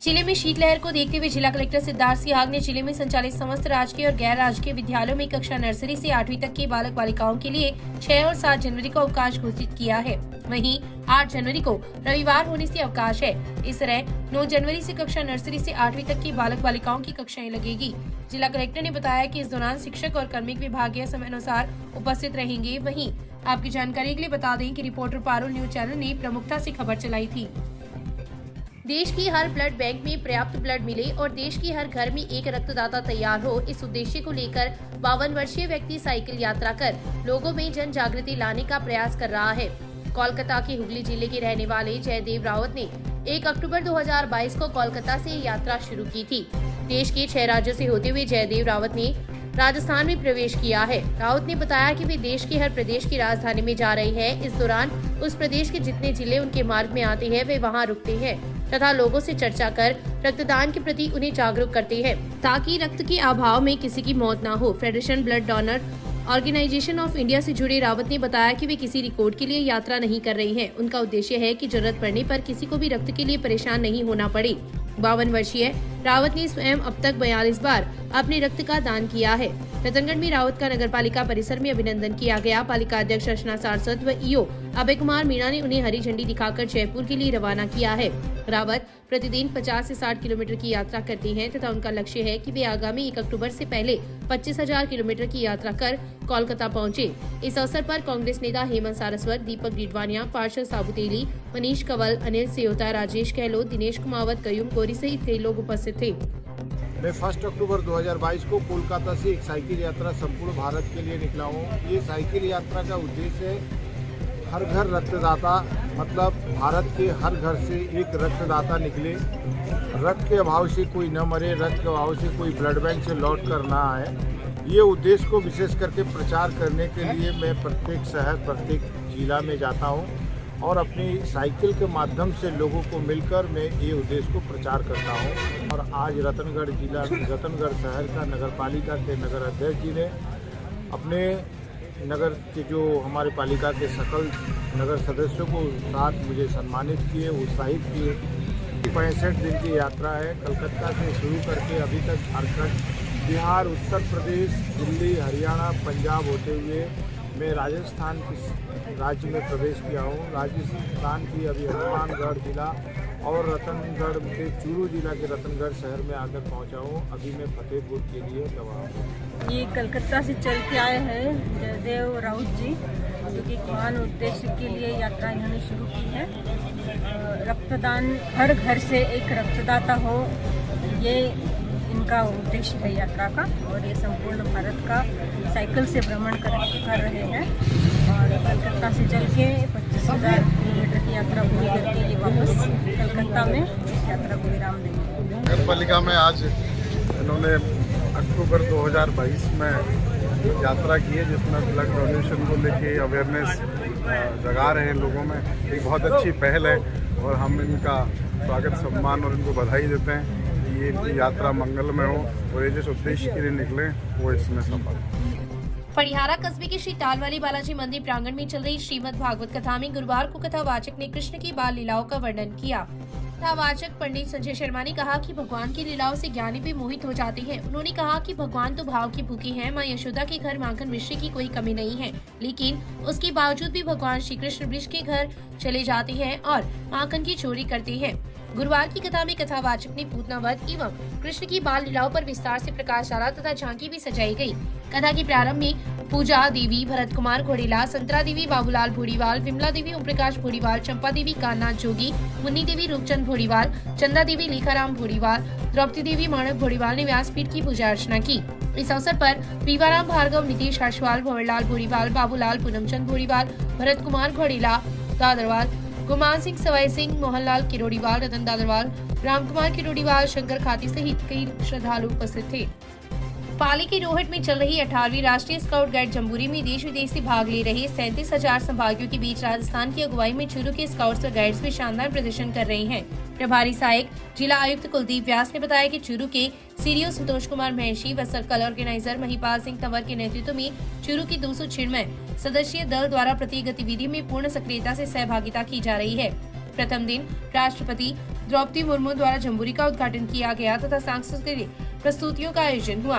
जिले में शीतलहर को देखते हुए जिला कलेक्टर सिद्धार्थ सिहाग ने जिले में संचालित समस्त राजकीय और गैर राजकीय विद्यालयों में कक्षा नर्सरी से 8वीं तक के बालक बालिकाओं के लिए 6 और 7 जनवरी को अवकाश घोषित किया है। वहीं 8 जनवरी को रविवार होने से अवकाश है। इस तरह 9 जनवरी से कक्षा नर्सरी से 8वीं तक की बालक बालिकाओं की कक्षाएं लगेगी। जिला कलेक्टर ने बताया कि इस दौरान शिक्षक और कार्मिक विभागीय समयानुसार उपस्थित रहेंगे। वहीं आपकी जानकारी के लिए बता दें कि रिपोर्टर पारुल न्यूज चैनल ने प्रमुखता से खबर चलाई थी। देश की हर ब्लड बैंक में पर्याप्त ब्लड मिले और देश की हर घर में एक रक्तदाता तैयार हो, इस उद्देश्य को लेकर 52 वर्षीय व्यक्ति साइकिल यात्रा कर लोगों में जन जागृति लाने का प्रयास कर रहा है। कोलकाता के हुगली जिले के रहने वाले जयदेव रावत ने 1 अक्टूबर 2022 को कोलकाता से यात्रा शुरू की थी। देश के 6 राज्यों से होते हुए जयदेव रावत ने राजस्थान में प्रवेश किया है। रावत ने बताया कि वे देश के हर प्रदेश की राजधानी में जा रहे हैं। इस दौरान उस प्रदेश के जितने जिले उनके मार्ग में आते हैं वे वहां रुकते हैं तथा लोगों से चर्चा कर रक्तदान के प्रति उन्हें जागरूक करते हैं ताकि रक्त के अभाव में किसी की मौत न हो। Federation blood donor organisation of India से जुड़े रावत ने बताया कि वे किसी रिकॉर्ड के लिए यात्रा नहीं कर रहे हैं। उनका उद्देश्य है कि जरूरत पड़ने पर किसी को भी रक्त के लिए परेशान नहीं होना पड़े। 52 वर्षीय रावत ने स्वयं अब तक 42 बार अपने रक्त का दान किया है। रतनगढ़ में रावत का नगर पालिका परिसर में अभिनंदन किया गया। पालिका अध्यक्ष अर्चना सारस्वत व ईओ अभय कुमार मीणा ने उन्हें हरी झंडी दिखाकर जयपुर के लिए रवाना किया है। रावत प्रतिदिन 50 से 60 किलोमीटर की यात्रा करते हैं तथा उनका लक्ष्य है कि वे आगामी 1 अक्टूबर से पहले 25,000 किलोमीटर की यात्रा कर कोलकाता पहुंचे। इस अवसर पर कांग्रेस नेता हेमंत सारस्वत, दीपक डीडवानिया, पार्षद साबुतेली, मनीष कंवल, अनिल सेयोता, राजेश गहलोत, दिनेश कुमावत, कयूम कोरी सहित कई लोग उपस्थित थे। मैं 1 अक्टूबर 2022 को कोलकाता से एक साइकिल यात्रा संपूर्ण भारत के लिए निकला हूँ। ये साइकिल यात्रा का उद्देश्य है हर घर रक्तदाता, मतलब भारत के हर घर से एक रक्तदाता निकले, रक्त के अभाव से कोई न मरे, रक्त के अभाव से कोई ब्लड बैंक से लौट कर ना आए। ये उद्देश्य को विशेष करके प्रचार करने के लिए मैं प्रत्येक शहर, प्रत्येक जिला में जाता हूँ और अपनी साइकिल के माध्यम से लोगों को मिलकर मैं ये उद्देश्य को प्रचार करता हूँ। और आज रतनगढ़ शहर का नगर पालिका के नगर अध्यक्ष जी ने अपने नगर के जो हमारे पालिका के सकल नगर सदस्यों को साथ मुझे सम्मानित किए, उत्साहित किए। 65 दिन की यात्रा है, कलकत्ता से शुरू करके अभी तक झारखंड, बिहार, उत्तर प्रदेश, दिल्ली, हरियाणा, पंजाब होते हुए मैं राजस्थान के राज्य में प्रवेश किया हूँ। राजस्थान की अभी हनुमानगढ़ जिला और रतनगढ़ के चूरू जिला के रतनगढ़ शहर में आकर पहुँचा हूँ। अभी मैं फतेहपुर के लिए रवाना हूँ। ये कलकत्ता से चल के आए हैं जयदेव राउत जी, जो कि एक महान उद्देश्य के लिए यात्रा इन्होंने शुरू की है। रक्तदान, हर घर से एक रक्तदाता हो, ये इनका उद्देश्य है यात्रा का। और ये संपूर्ण भारत का साइकिल से भ्रमण कर रहे हैं और कलकत्ता से चल के 25,000 किलोमीटर की यात्रा पूरी करके ये वापस कलकत्ता में इस यात्रा को विराम देंगे। नगर पालिका में आज इन्होंने अक्टूबर 2022 में यात्रा की है, जिसमें ब्लड डोनेशन को लेके अवेयरनेस जगा रहे हैं लोगों में। एक बहुत अच्छी पहल है और हम इनका स्वागत, सम्मान और इनको बधाई देते हैं। ये यात्रा मंगलमय हो और ये जिस उद्देश्य के लिए निकले वो इसमें सफल। पड़िहारा कस्बे के श्री टालवाली बालाजी मंदिर प्रांगण में चल रही श्रीमद् भागवत कथा में गुरुवार को कथावाचक ने कृष्ण की बाल लीलाओं का वर्णन किया। कथावाचक पंडित संजय शर्मा ने कहा कि भगवान की लीलाओं से ज्ञानी भी मोहित हो जाते हैं। उन्होंने कहा कि भगवान तो भाव की भूखे हैं। मां यशोदा के घर माखन मिश्री की कोई कमी नहीं है, लेकिन उसके बावजूद भी भगवान श्री कृष्ण वृष के घर चले जाते हैं और माखन की चोरी करते हैं। गुरुवार की कथा में कथावाचक ने पूतना वध एवं कृष्ण की बाल लीलाओं पर विस्तार से प्रकाश डाला तथा झांकी भी सजाई गई। कथा के प्रारंभ में पूजा देवी भरत कुमार घोड़ेला, संतरा देवी बाबूलाल भोड़ीवाल, विमला देवी ओम प्रकाश भोड़ीवाल, चंपा देवी कान्नाथ जोगी, मुन्नी देवी रूपचंद भोड़ीवाल, चंदा देवी लेखाराम भोड़ीवाल, द्रौपदी देवी माणक भोड़ीवाल ने व्यासपीठ की पूजा अर्चना की। इस अवसर पर पीवाराम भार्गव, नीतीश हर्षवाल, भंवरलाल भोड़ीवाल, बाबूलाल, पूनमचंद भोड़ीवाल, भरत कुमार घोड़ेला, दादरवाल, गुमान सिंह, सवाई सिंह, मोहनलाल किरोड़ीवाल, रतन दादरवाल, रामकुमार किरोड़ीवाल, शंकर खाती सहित कई श्रद्धालु उपस्थित थे। पाली के रोहट में चल रही 18वीं राष्ट्रीय स्काउट गाइड जम्बूरी में देश विदेश से भाग ले रहे 37,000 संभागियों के बीच राजस्थान की अगुवाई में चूरू के स्काउट्स व गाइड्स भी शानदार प्रदर्शन कर रहे हैं। प्रभारी सहायक जिला आयुक्त कुलदीप व्यास ने बताया कि चूरू के सीडीओ संतोष कुमार महर्षि व सर्कल ऑर्गेनाइजर महिपाल सिंह तंवर के नेतृत्व में चूरू की 296 सदस्यीय दल द्वारा प्रति गतिविधि में पूर्ण सक्रियता से सहभागिता की जा रही है। प्रथम दिन राष्ट्रपति द्रौपदी मुर्मू द्वारा जम्बूरी का उद्घाटन किया गया तथा सांस्कृतिक प्रस्तुतियों का आयोजन हुआ।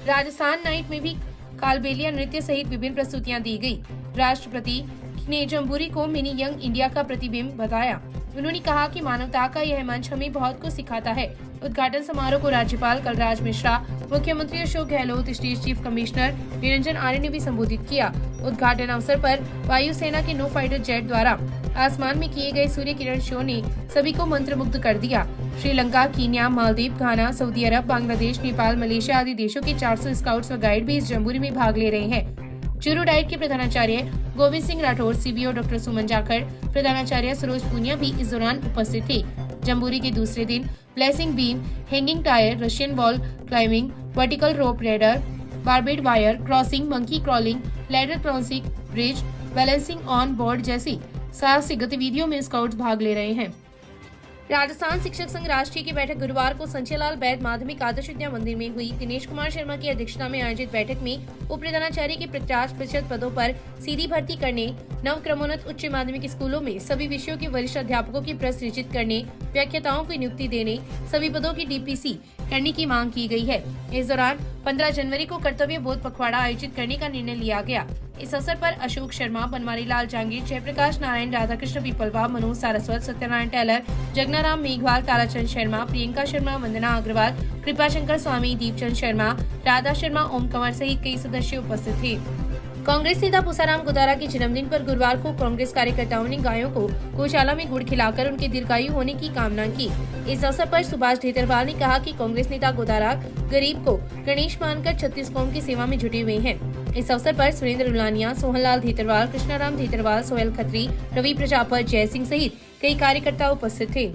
राजस्थान नाइट में भी कालबेलिया नृत्य सहित विभिन्न प्रस्तुतियां दी गई। राष्ट्रपति ने जम्बूरी को मिनी यंग इंडिया का प्रतिबिंब बताया। उन्होंने कहा कि मानवता का यह मंच हमें बहुत कुछ सिखाता है। उद्घाटन समारोह को राज्यपाल कलराज मिश्रा, मुख्यमंत्री Ashok Gehlot, state chief commissioner Niranjan Arya ने भी संबोधित किया। उद्घाटन अवसर पर वायुसेना के नो फाइटर जेट द्वारा आसमान में किए गए सूर्य किरण शो ने सभी को मंत्रमुग्ध कर दिया। श्रीलंका, कीनिया, मालदीव, घाना, सऊदी अरब, बांग्लादेश, नेपाल, मलेशिया आदि देशों के 400 स्काउट्स व गाइड भी इस जम्बूरी में भाग ले रहे हैं। चूरू डाइट के प्रधानाचार्य गोविंद सिंह राठौर, सीबीओ डॉक्टर सुमन जाखड़, प्रधानाचार्य सरोज पूनिया भी इस दौरान उपस्थित थे। जम्बूरी के दूसरे दिन blessing beam, hanging tyre, Russian wall climbing, vertical rope raider, barbed wire crossing, monkey crawling, ladder crossing, bridge, balancing on board जैसी साहसिक गतिविधियों में स्काउट्स भाग ले रहे हैं। राजस्थान शिक्षक संघ राष्ट्रीय की बैठक गुरुवार को संचयलाल बैद माध्यमिक आदर्श विद्या मंदिर में हुई। दिनेश कुमार शर्मा की अध्यक्षता में आयोजित बैठक में उप प्रधानाचार्य के 50% पदों पर सीधी भर्ती करने, नव क्रमोन्नत उच्च माध्यमिक स्कूलों में सभी विषयों के वरिष्ठ अध्यापकों की प्रसृजित करने, व्याख्याताओं की नियुक्ति देने, सभी पदों की डीपीसी करने की मांग की गई है। इस दौरान 15 जनवरी को कर्तव्य बोध पखवाड़ा आयोजित करने का निर्णय लिया गया। इस अवसर पर अशोक शर्मा, बनवारी लाल जांगीर, जयप्रकाश नारायण, राधाकृष्ण पीपलवा, मनोज सारस्वत, सत्यनारायण टेलर, जगनाराम मेघवाल, ताराचंद शर्मा, प्रियंका शर्मा, वंदना अग्रवाल, कृपाशंकर स्वामी, दीपचंद शर्मा, राधा शर्मा, ओम कंवर सहित कई सदस्य उपस्थित थे। कांग्रेस नेता पुसाराम गोदारा के जन्मदिन पर गुरुवार को कांग्रेस कार्यकर्ताओं ने गायों को गौशाला में गुड़ खिलाकर उनके दीर्घायु होने की कामना की। इस अवसर पर सुभाष ढेतरवाल ने कहा कि कांग्रेस नेता गोदारा गरीब को गणेश मानकर 36 कौम की सेवा में जुटे हुए हैं। इस अवसर पर सुरेंद्र रुलानिया, सोहनलाल धेतरवाल, कृष्णाराम धेतरवाल, सोहेल खत्री, रवि प्रजापत, जय सिंह सहित कई कार्यकर्ता उपस्थित थे।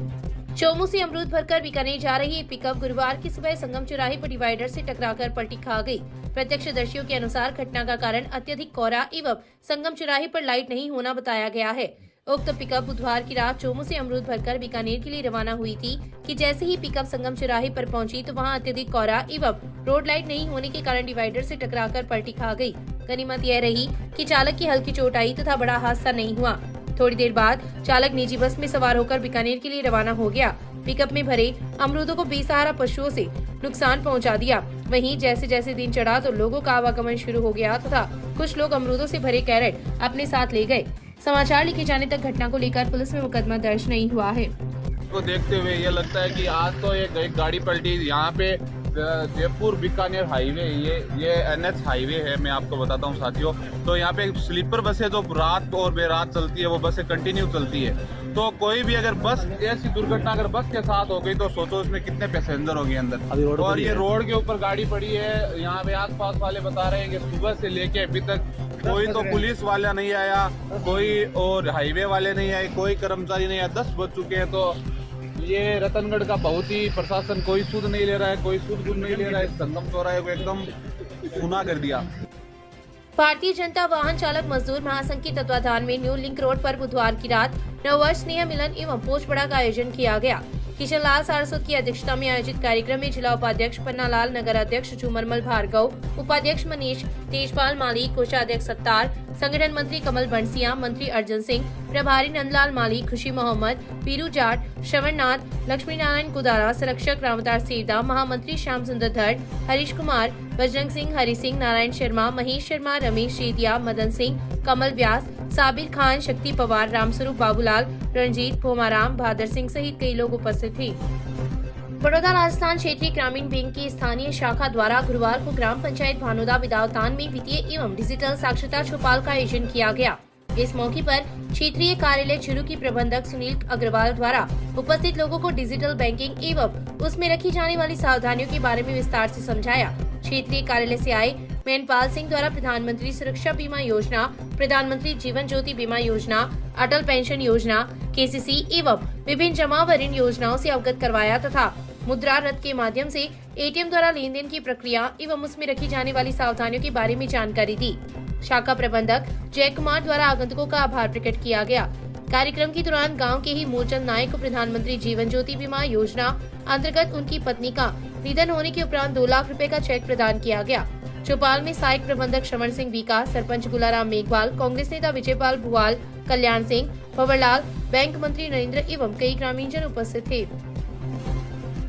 चोमू से अमरूद भरकर बीकानेर जा रही एक पिकअप गुरुवार की सुबह संगम चौराहे पर डिवाइडर से टकराकर पलटी खा गई। प्रत्यक्षदर्शियों के अनुसार घटना का कारण अत्यधिक कोहरा एवं संगम चौराहे पर लाइट नहीं होना बताया गया है। उक्त पिकअप बुधवार की रात चोमू से अमरूद भरकर बीकानेर के लिए रवाना हुई थी कि जैसे ही पिकअप संगम चौराहे पर पहुंची तो वहां अत्यधिक कोहरा एवं रोड लाइट नहीं होने के कारण डिवाइडर से टकराकर पलटी खा गई। गनीमत यह रही कि चालक की हल्की चोट आई तथा बड़ा हादसा नहीं हुआ। थोड़ी देर बाद चालक निजी बस में सवार होकर बीकानेर के लिए रवाना हो गया। पिकअप में भरे अमरूदों को बेसहारा पशुओं से नुकसान पहुंचा दिया। वहीं जैसे जैसे दिन चढ़ा तो लोगों का आवागमन शुरू हो गया तथा कुछ लोग अमरूदों से भरे कैरेट अपने साथ ले गए। समाचार लिखे जाने तक घटना को लेकर पुलिस में मुकदमा दर्ज नहीं हुआ है। को देखते हुए ये लगता है कि आज तो एक गाड़ी पलटी यहाँ पे जयपुर बीकानेर हाईवे, ये NH हाईवे है। मैं आपको बताता हूँ साथियों, तो यहाँ पे स्लीपर बसें जो रात और बेरात चलती है वो बसें कंटिन्यू चलती है। तो कोई भी अगर बस ऐसी दुर्घटना अगर बस के साथ हो गई तो सोचो उसमें कितने पैसेंजर होंगे अंदर। और ये रोड के ऊपर गाड़ी पड़ी है। यहाँ पे आसपास वाले बता रहे हैं कि सुबह से लेके अभी तक कोई तो पुलिस वाला नहीं आया, कोई और हाईवे वाले नहीं आए, कोई कर्मचारी नहीं आया। 10 बज चुके हैं। तो ये रतनगढ़ का बहुत ही प्रशासन कोई सुध नहीं ले रहा है, कोई सुध नहीं ले रहा है। संगम चौराहे को एकदम सुना कर दिया। भारतीय जनता वाहन चालक मजदूर महासंघ के तत्वाधान में न्यू लिंक रोड पर बुधवार की रात नववर्ष स्नेह मिलन एवं पोचपड़ा का आयोजन किया गया। किशन लाल सारस्वत की अध्यक्षता में आयोजित कार्यक्रम में जिला उपाध्यक्ष पन्नालाल, नगर अध्यक्ष झूमरमल भार्गव, उपाध्यक्ष मनीष, तेजपाल मालिक, कोषाध्यक्ष सत्तार, संगठन मंत्री कमल बंसिया, मंत्री अर्जुन सिंह, प्रभारी नंदलाल मालिक, खुशी मोहम्मद, पीरू जाट, श्रवणनाथ, लक्ष्मी नारायण कुदारा, संरक्षक रामदार सेरदा, महामंत्री श्याम सुंदर धड़, हरीश कुमार, बजरंग सिंह, हरि सिंह, नारायण शर्मा, महेश शर्मा, रमेश शेदिया, मदन सिंह, कमल व्यास, साबिर खान, शक्ति पवार, रामस्वरूप बाबूलाल, रणजीत, भोमाराम, बहादुर सिंह सहित कई लोग उपस्थित थे। बड़ौदा राजस्थान क्षेत्रीय ग्रामीण बैंक की स्थानीय शाखा द्वारा गुरुवार को ग्राम पंचायत भानोदा विदावतान में वित्तीय एवं डिजिटल साक्षरता चौपाल का आयोजन किया गया। इस मौके पर क्षेत्रीय कार्यालय चुरू की प्रबंधक सुनील अग्रवाल द्वारा उपस्थित लोगों को डिजिटल बैंकिंग एवं उसमें रखी जाने वाली सावधानियों के बारे में विस्तार से समझाया। क्षेत्रीय कार्यालय से आए मेनपाल सिंह द्वारा प्रधानमंत्री सुरक्षा बीमा योजना, प्रधानमंत्री जीवन ज्योति बीमा योजना, अटल पेंशन योजना, KCC एवं विभिन्न जमा व ऋण योजनाओं से अवगत करवाया तथा मुद्रा रथ के माध्यम से ATM द्वारा लेन देन की प्रक्रिया एवं उसमें रखी जाने वाली सावधानियों के बारे में जानकारी दी। शाखा प्रबंधक जय कुमार द्वारा आगंतुकों का आभार प्रकट किया गया। कार्यक्रम के दौरान गांव के ही मूलचंद नायक को प्रधानमंत्री जीवन ज्योति बीमा योजना अंतर्गत उनकी पत्नी का निधन होने के उपरांत 2 लाख रुपए का चेक प्रदान किया गया। चौपाल में सहायक प्रबंधक श्रवण सिंह बीका, सरपंच गुलाराम मेघवाल, कांग्रेस नेता विजयपाल भुआल, कल्याण सिंह, भंवरलाल, बैंक मंत्री नरेंद्र एवं कई ग्रामीणजन उपस्थित थे।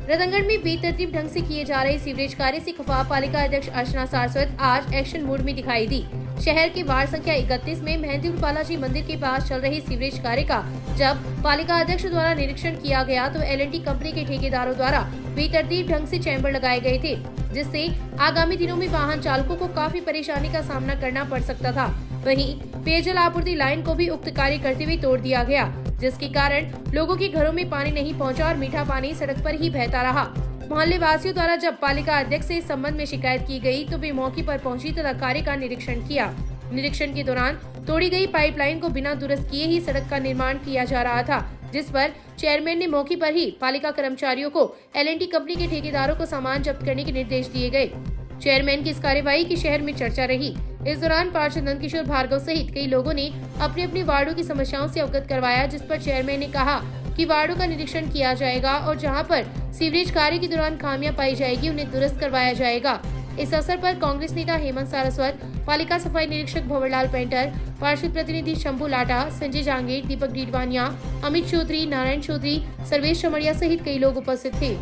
रतनगढ़ में बेतरतीब ढंग से किए जा रहे सीवरेज कार्य से खफा पालिका अध्यक्ष अर्चना सारस्वत आज एक्शन मोड में दिखाई दी। शहर के वार्ड संख्या 31 में मेहंदीपुर बालाजी मंदिर के पास चल रहे सीवरेज कार्य का जब पालिका अध्यक्ष द्वारा निरीक्षण किया गया तो L&T कंपनी के ठेकेदारों द्वारा बेतरतीब ढंग से चैम्बर लगाए गए थे, जिससे आगामी दिनों में वाहन चालकों को काफी परेशानी का सामना करना पड़ सकता था। वहीं पेयजल आपूर्ति लाइन को भी उक्त कार्य करते हुए तोड़ दिया गया, जिसके कारण लोगों के घरों में पानी नहीं पहुंचा और मीठा पानी सड़क पर ही बहता रहा। मोहल्ले वासियों द्वारा जब पालिका अध्यक्ष से इस संबंध में शिकायत की गई तो वे मौके पर पहुंची तथा कार्य का निरीक्षण किया। निरीक्षण के दौरान तोड़ी गई पाइपलाइन को बिना दुरुस्त किए ही सड़क का निर्माण किया जा रहा था, जिस पर चेयरमैन ने मौके पर ही पालिका कर्मचारियों को L&T कंपनी के ठेकेदारों को सामान जब्त करने के निर्देश दिए गए। चेयरमैन की इस कार्यवाही की शहर में चर्चा रही। इस दौरान पार्षद नंदकिशोर भार्गव सहित कई लोगों ने अपने अपने वार्डों की समस्याओं से अवगत करवाया, जिस पर चेयरमैन ने कहा कि वार्डों का निरीक्षण किया जाएगा और जहां पर सीवरेज कार्य के दौरान खामियां पाई जाएगी उन्हें दुरुस्त करवाया जाएगा। इस अवसर पर कांग्रेस नेता हेमंत सारस्वत, पालिका सफाई निरीक्षक भंवरलाल पेंटर, पार्षद प्रतिनिधि शंभू लाटा, संजय जांगीर, दीपक डीडवानिया, अमित चौधरी, नारायण चौधरी, सर्वेश चमड़िया सहित कई लोग उपस्थित थे।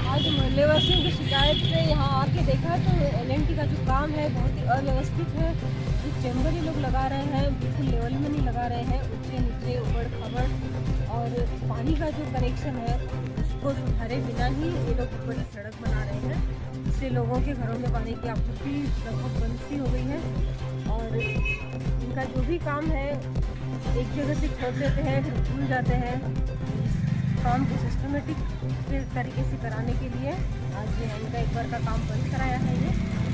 आज मोहल्लेवासियों की शिकायत से यहाँ आके देखा तो L&T का जो काम है बहुत ही अव्यवस्थित है। जो चैम्बर ही लोग लगा रहे हैं बिल्कुल लेवल में नहीं लगा रहे हैं, ऊंचे नीचे उबड़ खाबड़, और पानी का जो कनेक्शन है उसको सुधारे बिना ही ये लोग ऊपर सड़क बना रहे हैं, जिससे लोगों के घरों में पानी की आपूर्ति लगभग बंद सी हो गई है। और इनका जो भी काम है एक जगह से छोड़ देते हैं फिर भूल जाते हैं। काम को सिस्टमेटिक तरीके से कराने के लिए आज इनका एक बार का काम बंद कराया है ये,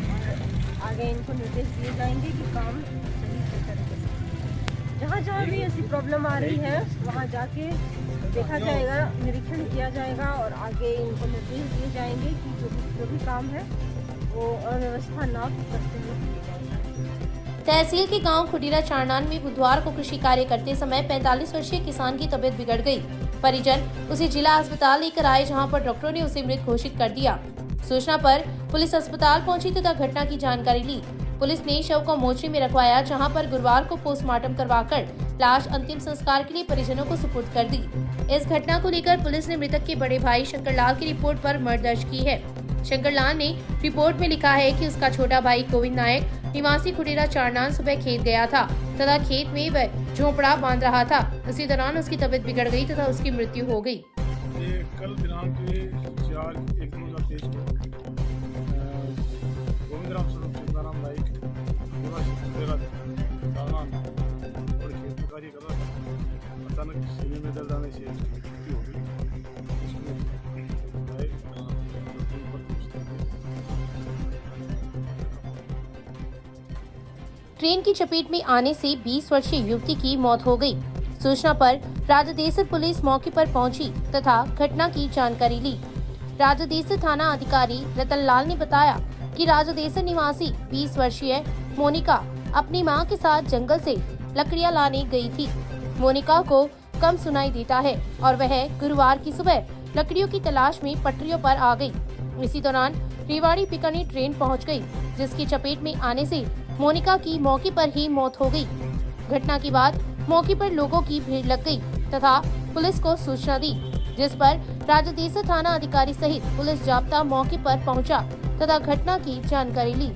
और आगे इनको निर्देश दिए जाएंगे कि काम सही से तरीके से जहाँ जहाँ भी ऐसी प्रॉब्लम आ रही है वहाँ जाके देखा जाएगा, निरीक्षण किया जाएगा और आगे इनको निर्देश दिए जाएंगे कि जो भी काम है वो अव्यवस्था ना करते हुए किया जाएगा। तहसील के गांव खुडीरा चारनान में बुधवार को कृषि कार्य करते समय 45 वर्षीय किसान की तबीयत बिगड़ गई। परिजन उसे जिला अस्पताल लेकर आए, जहां पर डॉक्टरों ने उसे मृत घोषित कर दिया। सूचना पर पुलिस अस्पताल पहुंची तथा घटना की जानकारी ली। पुलिस ने शव को मोर्चरी में रखवाया, जहां पर गुरुवार को पोस्टमार्टम करवाकर लाश अंतिम संस्कार के लिए परिजनों को सुपुर्द कर दी। इस घटना को लेकर पुलिस ने मृतक के बड़े भाई शंकरलाल की रिपोर्ट पर मर्डर दर्ज की है। शंकरलाल ने रिपोर्ट में लिखा है कि उसका छोटा भाई गोविंद नायक निवासी खुडीरा चारनान सुबह खेत गया था तथा खेत में वह झोपड़ा बांध रहा था। इसी दौरान उसकी तबीयत बिगड़ गई तथा उसकी मृत्यु हो गई। ये कल दिनांक 4/1/2023 को गोविंदराम स्वरूप चंदाराम नाइक निवासी खुडीरा चारनान और खेत में कार्य कर रहा था। अचानक सीने में दर्द आने से उसकी मृत्यु हो गई। ट्रेन की चपेट में आने से 20 वर्षीय युवती की मौत हो गई। सूचना पर राजदेसर पुलिस मौके पर पहुंची तथा घटना की जानकारी ली। राजदेसर थाना अधिकारी रतनलाल ने बताया कि राजदेसर निवासी 20 वर्षीय मोनिका अपनी मां के साथ जंगल से लकड़ियां लाने गई थी। मोनिका को कम सुनाई देता है और वह गुरुवार की सुबह लकड़ियों की तलाश में पटरियों पर आ गई। इसी दौरान रेवाड़ी बीकानेर ट्रेन पहुंच गई, जिसकी चपेट में आने से मोनिका की मौके पर ही मौत हो गई। घटना के बाद मौके पर लोगों की भीड़ लग गई तथा पुलिस को सूचना दी, जिस पर राजदेसर थाना अधिकारी सहित पुलिस जाब्ता मौके पर पहुंचा तथा घटना की जानकारी ली।